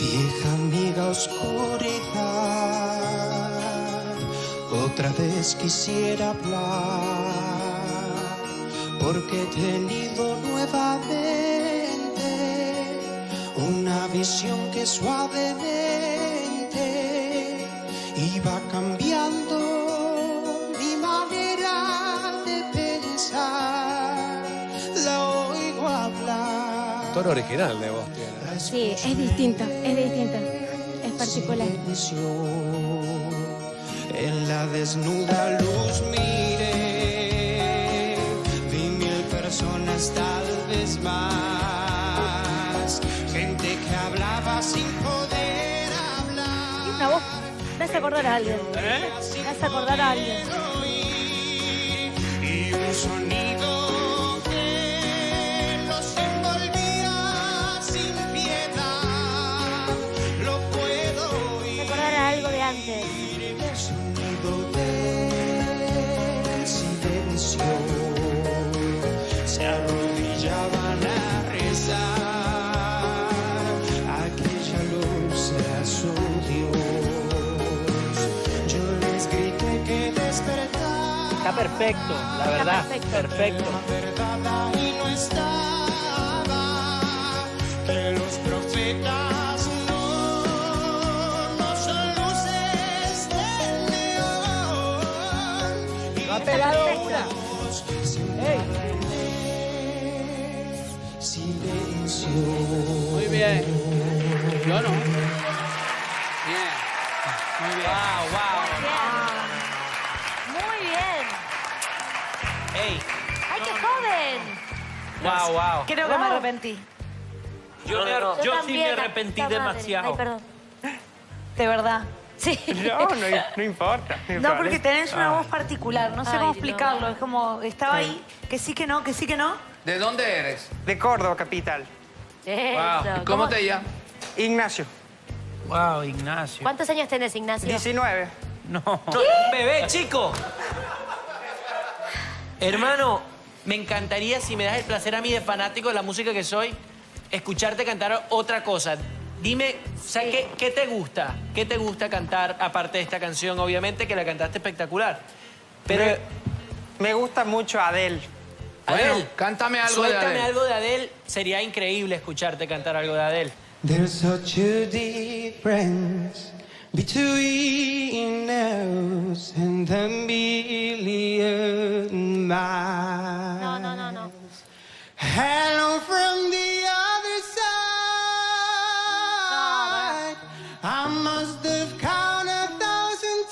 Vieja amiga oscuridad, otra vez quisiera hablar, porque he tenido nuevamente una visión que suavemente iba cambiando mi manera de pensar. La oigo hablar. Tono original de voz tiene. Sí, es distinto, es particular. En la desnuda luz miré, vi 1000 personas, tal vez más, gente que hablaba sin poder hablar. Y una voz, me hace acordar a alguien. ¿Eh? Me hace acordar a alguien. Y un sonido que los envolvía sin piedad, lo puedo Me oír. acordar a algo de antes. El sonido del silencio, se arrodillaban a rezar, aquella luz era su Dios. Yo les grité que despertar. Está perfecto, la verdad. Perfecto. La verdad ahí no estaba, que los profetas no son luces del neón. No ha pegado una. ¡Ey! Silencio. Muy bien. Yo no. Bien. Muy bien. Muy bien. ¡Ey! ¡Ay, qué joven! ¡Wow! Creo que me arrepentí. Yo sí también, me arrepentí la madre. demasiado. Ay, perdón. De verdad. Sí. No importa. No, porque tenés una voz particular. No sé Ay, cómo no. explicarlo. Es como, estaba ahí, que sí, que no, que sí, que no. ¿De dónde eres? De Córdoba, capital. Eso. ¿Cómo te llamas? Ignacio, ¡Wow, Ignacio! ¿Cuántos años tenés, Ignacio? 19. No. Bebé, chico. Hermano, me encantaría, si me das el placer a mí de fanático de la música que soy, escucharte cantar otra cosa. Dime, ¿sabes qué te gusta? ¿Qué te gusta cantar aparte de esta canción? Obviamente que la cantaste espectacular. Pero, Me gusta mucho Adele. Bueno, Adele, cántame algo de suéltame Adele. algo de Adele. Sería increíble escucharte cantar algo de Adele. There's such a difference between us and a million miles. No. Hello from the other side. I must have counted 1,000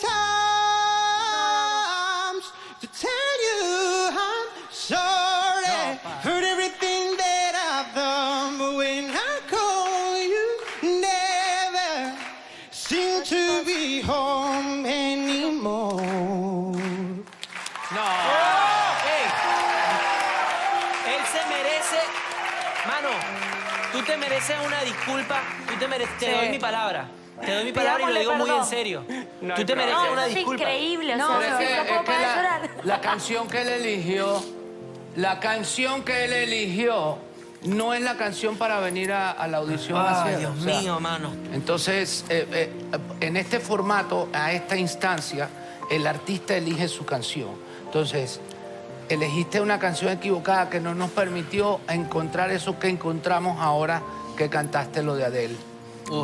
times to tell you I'm sorry for everything that I've done. But when I call you, never seem to be home anymore. No. ¡Ey! Él se merece... Mano, tú te mereces una disculpa. Te doy mi palabra. Te doy mi palabra y lo digo muy en serio. No Tú hay te problema. mereces No, una es disculpa. increíble. No, o Pero sea, es no que puedo parar de llorar. la canción que él eligió, no es la canción para venir a la audición. Ay, hacia, Dios o sea, mío, mano. Entonces, en este formato, a esta instancia, el artista elige su canción. Entonces, elegiste una canción equivocada que no nos permitió encontrar eso que encontramos ahora que cantaste lo de Adele.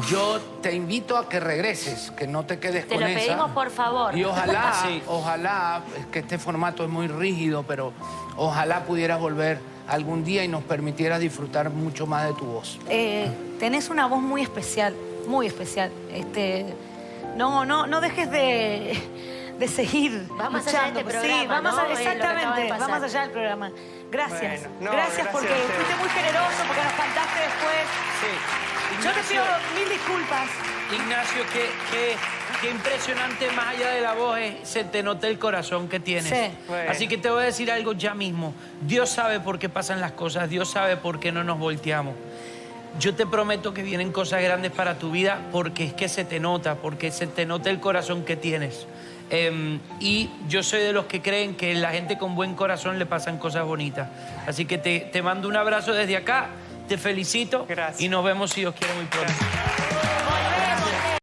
Yo te invito a que regreses, que no te quedes Te con lo esa. pedimos, por favor. Y ojalá, Sí. ojalá, es que este formato es muy rígido, pero ojalá pudieras volver algún día y nos permitieras disfrutar mucho más de tu voz. Tenés una voz muy especial, muy especial. No dejes de seguir Vamos allá de este luchando. programa, Sí, vamos ¿no? a, Es lo que acaba de exactamente, pasar. vamos allá del programa. Gracias. Bueno, no, gracias gracias porque a ustedes. fuiste muy generoso, porque nos cantaste después. Sí. Yo te Ignacio, pido 1000 disculpas. Ignacio, qué impresionante, más allá de la voz, se te nota el corazón que tienes. Sí. Bueno. Así que te voy a decir algo ya mismo. Dios sabe por qué pasan las cosas, Dios sabe por qué no nos volteamos. Yo te prometo que vienen cosas grandes para tu vida porque es que se te nota, porque se te nota el corazón que tienes. Y yo soy de los que creen que la gente con buen corazón le pasan cosas bonitas. Así que te mando un abrazo desde acá, te felicito. Gracias. Y nos vemos si Dios quiere muy pronto. Gracias.